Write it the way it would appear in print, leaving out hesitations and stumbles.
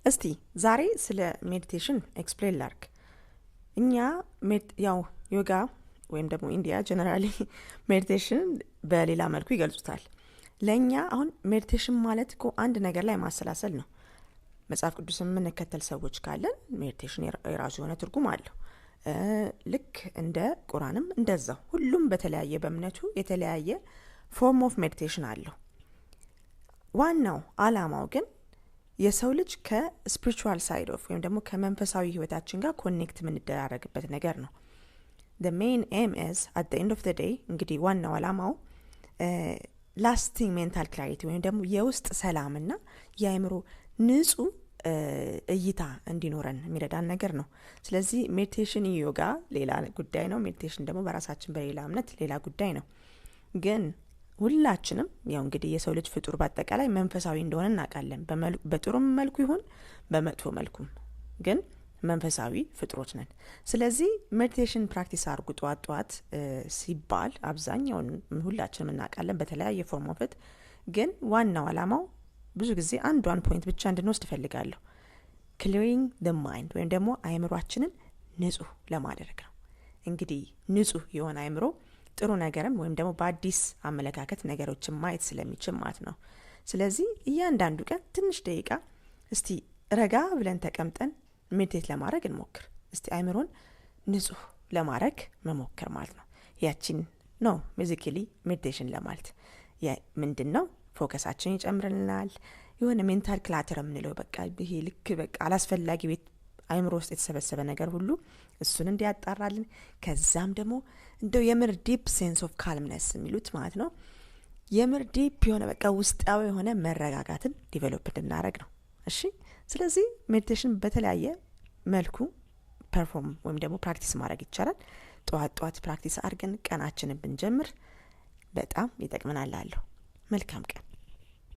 እስቲ ዛሬ ስለ ሜዲቴሽን ኤክስፕሌን ላርክ። እኛ ያው ዮጋ ወይም ደግሞ ኢንዲያ ጀነራሊ ሜዲቴሽን በሌላ መልኩ ይገልጹታል። ለኛ አሁን ሜዲቴሽን ማለት እኮ አንድ ነገር ላይ ማሰላሰል ነው። መጽሐፍ ቅዱስን የምንከተል ሰዎች ካለን ሜዲቴሽን የራሱ የሆነ ትርጉም አለው። ልክ እንደ ቁርአንም እንደዛው ሁሉም በተለያየ በእምነቱ የተለያየ ፎርም ኦፍ ሜዲቴሽን አለው። ዋናው አላማው ግን የሰው ልጅ ከስፒሪቹዋል ሳይድ ኦፍ ወይም ደግሞ ከመንፈሳዊ ህይወታችን ጋር ኮኔክት የምንደራረግበት ነገር ነው። the main aim is at the end of the day እንግዲህ ዋናው አላማው lasting mental clarity ወይም ደግሞ የውስጥ ሰላምና የአእምሮ ንጹህ እይታ እንዲኖረን የሚረዳን ነገር ነው። ስለዚህ ሜዲቴሽን ዮጋ ሌላ ጉዳይ ነው፣ ሜዲቴሽን ደግሞ በራሳችን በሌላ እምነት ሌላ ጉዳይ ነው። ግን ሁላችንም ያው እንግዲህ የሰው ልጅ ፍጡር በአጠቃላይ መንፈሳዊ እንደሆነ እናውቃለን። በጥሩም መልኩ ይሁን በመጥፎ መልኩም ግን መንፈሳዊ ፍጡሮች ነን። ስለዚህ ሜዲቴሽን ፕራክቲስ አድርጉ ጧት ሲባል አብዛኛውን ሁላችንም እናውቃለን በተለያየ ፎርም ኦፍ ኢት። ግን ዋናው አላማው ብዙ ጊዜ አንዷን ፖይንት ብቻ እንድንወስድ እፈልጋለሁ። ክሊሪንግ ዘ ማይንድ ወይም ደግሞ አእምሯችንን ንጹህ ለማድረግ ነው። እንግዲህ ንጹህ የሆነ አእምሮ ጥሩ ነገርም ወይም ደግሞ በአዲስ አመለካከት ነገሮችን ማየት ስለሚችል ማለት ነው። ስለዚህ እያንዳንዱ ቀን ትንሽ ደቂቃ እስቲ ረጋ ብለን ተቀምጠን ሜዲቴት ለማድረግ እንሞክር። እስቲ አእምሮን ንጹህ ለማድረግ መሞከር ማለት ነው። ያቺን ነው ቤዚካሊ ሜዲቴሽን ለማለት ምንድነው? ፎከሳችን ይጨምርልናል። የሆነ ሜንታል ክላተር የምንለው በቃ ይሄ ልክ በቃ አላስፈላጊ ቤት አእምሮ ውስጥ የተሰበሰበ ነገር ሁሉ እሱን እንዲያጣራልን፣ ከዛም ደግሞ እንደው የምር ዲፕ ሴንስ ኦፍ ካልምነስ የሚሉት ማለት ነው። የምር ዲፕ የሆነ በቃ ውስጣዊ የሆነ መረጋጋትን ዲቨሎፕ እንድናደርግ ነው። እሺ፣ ስለዚህ ሜዲቴሽን በተለያየ መልኩ ፐርፎርም ወይም ደግሞ ፕራክቲስ ማድረግ ይቻላል። ጠዋት ፕራክቲስ አድርገን ቀናችንን ብንጀምር በጣም ይጠቅመናል። መልካም ቀን።